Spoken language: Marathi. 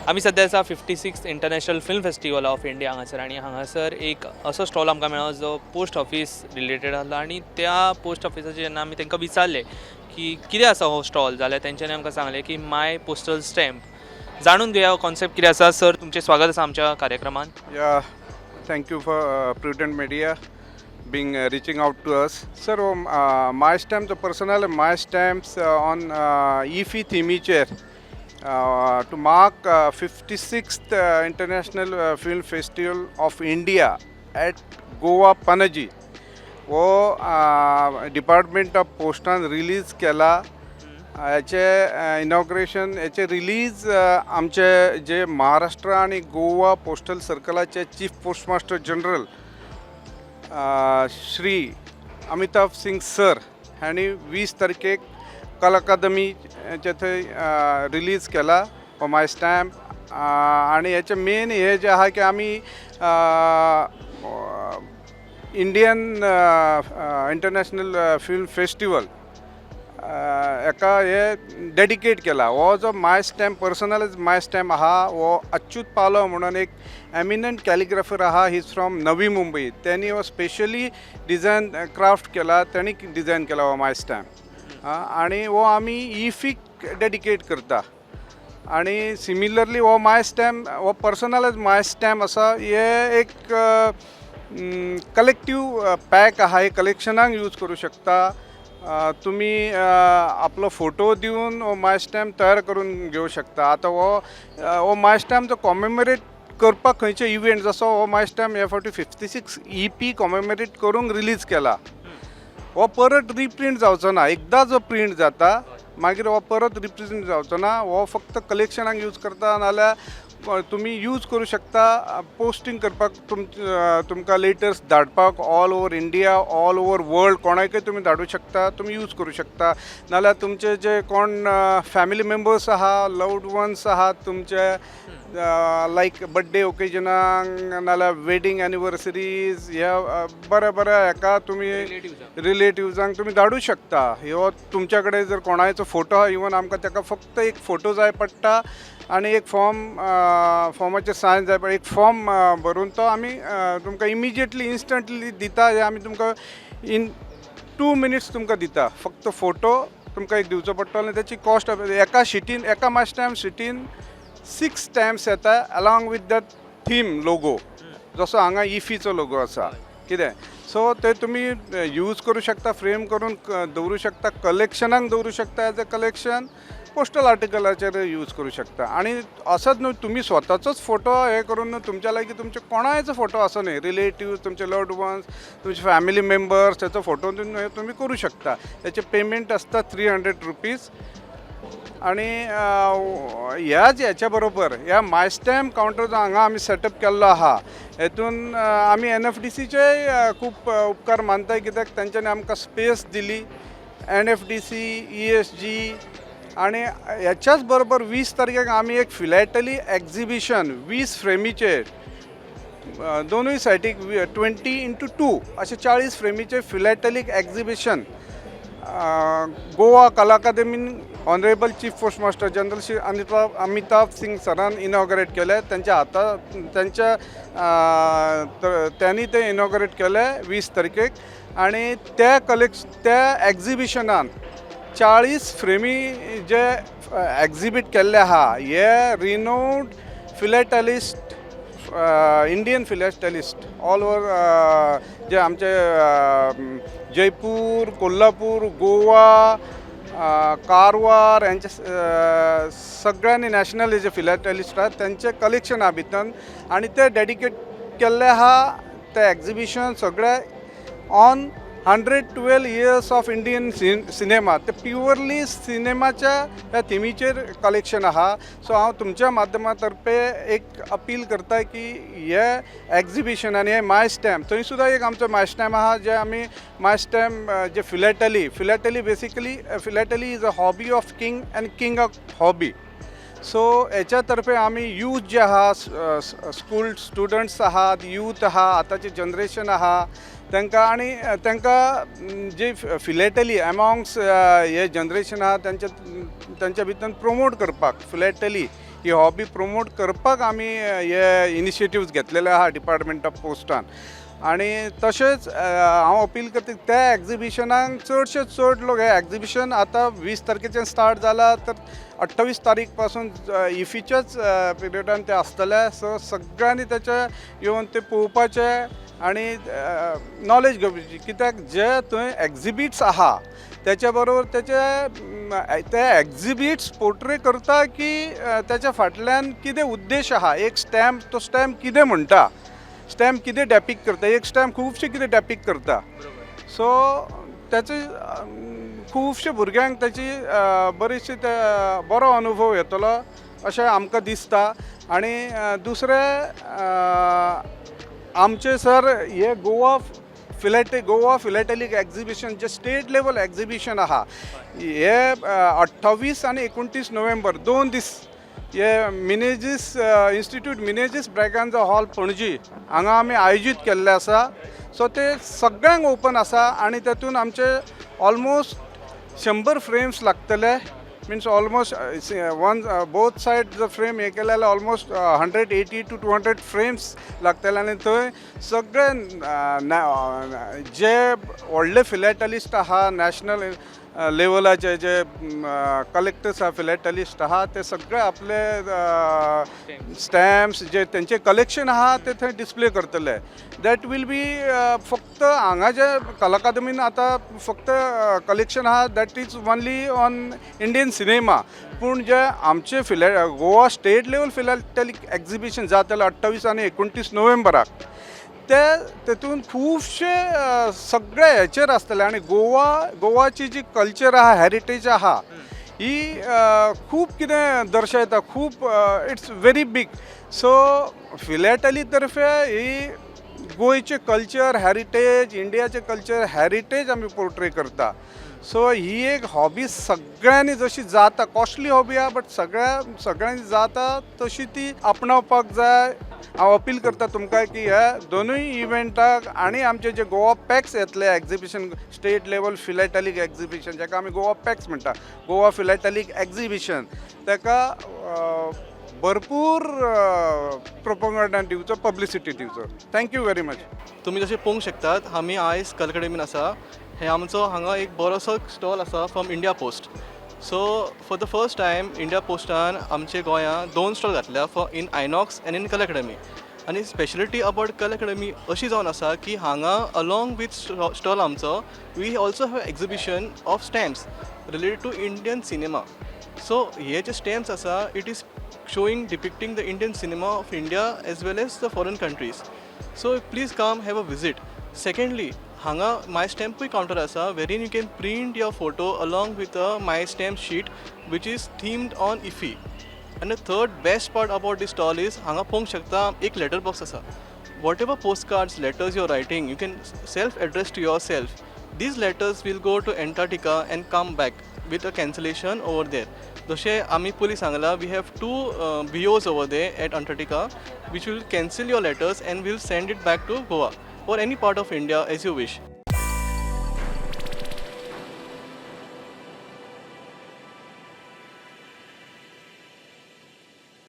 आमी सध्या आसा 56th international film festival of India हांगासर आनी हांगासर एक असो स्टॉल आमकां मेळ्ळो जो पोस्ट ऑफिस रिलेटेड आसलो आनी त्या पोस्ट ऑफिसाचे जेन्ना आमी तांकां विचारले की कितें आसा हो स्टॉल जाल्यार तेंच्यांनी आमकां सांगलें की माय पोस्टल स्टॅम्प जाणून घेया हो कॉन्सेप्ट कितें आसा. सर तुमचें स्वागत आसा आमच्या कार्यक्रमान. Yeah, thank you for Prudent Media being reaching out to us. Sir, my stamps, the personal my stamps on EFI Thimicher to mark 56th International Film Festival of India at Goa, Panaji. वो डिपार्टमेंट ऑफ पोस्टान रिलीज केला. याचे इनॉग्रेशन याचे रिलीज आमचे जे महाराष्ट्र आणि गोवा पोस्टल सर्कलाचे chief postmaster general Shri Amitabh Singh sir हांणी 20 तारखेक कला अकादमीचे थंय रिलीज केला हो माय स्टॅम्प. आणि याचे मेन हे जे आहा की आमी इंडियन इंटरनॅशनल फिल्म फेस्टिवल एका हे डेडिकेट केला. हो जो माय स्टॅम्प पर्सनल माय स्टॅम्प आहा हो अच्युत पालो म्हणून एक एमिनंट कॅलिग्राफर आहा. He is from Navi Mumbai. त्यांनी हो स्पेशली डिझायन क्राफ्ट केला. त्यांनी डिझायन केला हो माय स्टॅम्प. आणि हो आमी इफीक डेडिकेट करता. आणि सिमिलरली हो माय स्टॅम्प हो पर्सनल माय स्टॅम्प आसा हे एक कलेक्टिव्ह पॅक आहा. हे कलेक्शनाक यूज करू शकता. तुम्ही आपलो फोटो दिवन हो माय स्टॅम्प तयार करून घेवं शकता. आता हो माय स्टॅम्प जो कॉमेमोरेट करपाक खंयचे इव्हेंट जसो हो माय स्टॅम्प हे फावटी 56 EP कॉमेमोरेट करूंक रिलीज केला. हो परत रिप्रिंट जावचो ना. एकदा जो प्रिंट जाता मागीर हो परत रिप्रिंट जावचो ना. हो फक्त कलेक्शनाक यूज करता नाल्यार तुम्ही यूज करू शकता पोस्टिंग करपाक. तुमकां लेटर्स धाडपाक all over India all over world कोणाकय तुम्ही धाडू शकता. तुम्ही यूज करू शकता. नाल्यार तुमचे जे कोण फॅमिली मेंबर्स आहा लव्ड वन्स आहात तुमचे लायक बड्डे ओकेजनाक नाल्यार वेडिंग एनिवर्सरीज ह्या बऱ्या हेका तुमी रिलेटिव्जांक तुमी धाडू शकता. ह्यो तुमच्या कडेन जर कोणाचो फोटो आहा इवन आमकां ताका फक्त एक फोटो जाय पडटा आणि एक फॉर्माचेर सायन जाय पडटा. एक फॉर्म भरून तो आमी तुमकां इमिजिएटली इन्स्टंटली दिता. हे आमी तुमकां इन 2 minutes तुमकां दिता. फक्त फोटो तुमकां एक दिवचो पडटलो आनी त्याची कॉस्ट एका शिटीन एका माय स्टॅम्प शिटीन 6 स्टॅम्प्स येता along with that theme logo. जसो हांगा इफीचो लोगो आसा कितें सो ते तुम्ही यूज करू शकता. फ्रेम करून दवरू शकता. कलेक्शनाक दवरू शकता. एज अ कलेक्शन पोस्टल आर्टिकलाचेर यूज करू शकता. आणि असंच न्हू तुम्ही स्वताचोच फोटो हे करून न्हू तुमच्या लागी तुमचे कोणाचो फोटो असो न्ही रिलेटिव्ह तुमचे लव्ड वन्स तुमचे फॅमिली मेंबर्स त्याचो फोटो तुम्ही करू शकता. त्याचे पेमेंट असता 300 रुपीज. आणि ह्याच्या बरोबर ह्या माय स्टॅम्प काउंटर जो हांगा आमी सेटअप केल्लो आहा हेतून आमी NFDCचे खूब उपकार मानताय कित्याक तांच्यांनी आमकां स्पेस दिली. NFDC ESG आणि ह्याच्याच बरोबर 20 तारखेक आमी एक फिलॅटली एक्झिबिशन 20 फ्रेमीचे दोनूय सायडीक 20x2 अशे 40 फ्रेमीचे फिलॅटलीक एक्झिबिशन गोवा कला अकादमीन honourable chief postmaster general Shri Amitabh Singh सरान इनॉग्रेट केले. त्यांनी ते इनॉग्रेट केले 20 तारखेक. आणि त्या एक्झिबिशनान 40 फ्रेमी जे एक्झिबीट केल्ले आहा हे रिनोड फिलॅटलिस्ट इंडियन फिलॅटलिस्ट ऑल ओवर जे आमचे जयपूर कोल्हापूर गोवा कारवार यांचे सगळ्यांनी नॅशनल जे फिलॅटलिस्ट आहात त्यांचे कलेक्शन आहा भितर. आणि ते डेडिकेट केल्ले आहा ते एक्झिबिशन सगळे on 112 years of Indian cinema. ते प्युअरली सिनेमाच्या ह्या थिमीचेर कलेक्शन आहा. सो हांव तुमच्या माध्यमातर्फे एक अपील करता की हे एक्झिबिशनान हे माय स्टॅम्प थंय सुद्दां एक आमचो माय स्टॅम्प आहा जे आमी माय स्टॅम्प जे philately basically philately is a hobby of king and king of hobby. So हेच्यातर्फे आमी यूथ जे आहा स्कूल स्टुडंट्स आहात यूथ आहा आतांचे जनरेशन आहा तांकां आनी तांकां जे फिलॅटली एमॉंग्स हे जनरेशन आहा तांच्या भितर प्रमोट करपाक फिलॅटली ही हॉबी प्रमोट करपाक आमी हे इनिशिएटिव्स घेतलेले आहा डिपार्टमेंट ऑफ पोस्टान. आणि तशेंच हांव अपील करता त्या एग्जिबिशनाक चडशे चड लोक हे एग्जिबिशन आतां 20 तारखेच्यान स्टार्ट जाला तर 28 तारीख पासून इफीच्याच पिरियडान ते आसतले. सो सगळ्यांनी त्याचे येवन ते पळोवपाचे आणि नॉलेज घेवपाची, कित्याक जे थंय एग्जिबिट्स आहा त्याच्या बरोबर ते एग्जिबिट्स पोर्ट्रे करता की त्याच्या फाटल्यान कितें उद्देश आहा. एक स्टॅम्प, तो स्टॅम्प कितें म्हणटा, स्टॅम्प कितें डॅपिक्ट करता, एक स्टॅम्प खुबशे कितें डॅपिक्ट करता. सो त्याचे खुबशे भुरग्यांक त्याची बरीचशी बरो अनुभव येतलो अशें आमकां दिसता. आणि दुसरें आमचे सर हे गोवा फिलॅटेलीक एग्जिबिशन जे स्टेट लेवल एग्जिबिशन आहा हे 28 आणि 29 नोव्हेंबर 2 दीस हे मिनेजीस इन्स्टिट्यूट मिनेजीस ब्रॅगांजा हॉल पणजी हांगा आमी आयोजीत केल्ले आसा. सो ते सगळ्यांक ओपन आसा आणि तातूंत आमचे ऑलमोस्ट 100 फ्रेम्स लागतले. मीन्स ऑलमोस्ट बोथ सायड जर फ्रेम हे केले जाल्यार ऑलमोस्ट 180 to 200 फ्रेम्स लागतले. आनी थंय सगळे जे व्हडले फिलॅटलिस्ट आहा नॅशनल लेवलाचे जे कलेक्टर्स आहा फिलॅटलिस्ट आहा ते सगळे आपले स्टॅम्प्स जे तेंचे कलेक्शन आहा ते थंय डिस्प्ले करतले. दॅट वील बी फक्त हांगा जे कला अकादमीन आतां फक्त कलेक्शन आहा that is only on Indian cinema. पूण जे आमचे गोवा स्टेट लेवल फिलॅटेलीक एग्जिबिशन जातलें 28 आणि 29 नोव्हेंबराक तेतून खुबशे सगळे हेचेर आसतले. आणि गोवाची जी कल्चर आहा हेरिटेज आहा ही खूब कितें दर्शयता, खूब इट्स व्हेरी बीग. सो फिलॅटली तर्फे ही गोंयचे कल्चर हेरिटेज, इंडियाचे कल्चर हेरिटेज आमी पोर्ट्रे करता. सो ही एक हॉबी सगळ्यांनी जशी जाता, कॉस्टली हॉबी आहा बट सगळ्यांनी जाता तशी ती आपणावपाक जाय. हांव अपील करता तुमकां की हे दोनूय इव्हेंटाक आणि आमचे जे गोवा पॅक्स येतले एग्जिबिशन स्टेट लेवल फिलॅटेलीक एग्जिबिशन जेका आमी गोवा पॅक्स म्हणटा, गोवा फिलॅटेलीक एग्जिबिशन, ताका भरपूर प्रोपगंडा दिवचो, पब्लिसिटी दिवचो. Thank you very much. तुम्ही जशें पळोवंक शकतात आमी आयज कला अकादमीन आसा. हे आमचो हांगा एक बरोसो स्टॉल आसा from India post. So for the first time India पोस्टान आमचे गोंयांत 2 स्टॉल घातल्या for in INOX and in Kala Academy. आनी स्पेशलिटी अबाउट कला अकादमी अशी जावन आसा की हांगा अलॉंग वीथ स्टॉल आमचो we also have exhibition of stamps related to Indian cinema. So हे जे स्टॅम्प्स आसा it is showing depicting the Indian cinema of India as well as the foreign countries. So please come have a visit. Secondly, hanga my stamp counter asa wherein you can print your photo along with a my stamp sheet which is themed on IFFI. And the third best part about this stall is hanga pong shakta ek letter box asa. Whatever postcards, letters you're writing, you can self-address to yourself. These letters will go to Antarctica and come back with a cancellation over there. जशें आमी पयलीं सांगलां we have 2 BOs over there at Antarctica which will cancel your letters and will send it back to Goa or any part of India as you wish.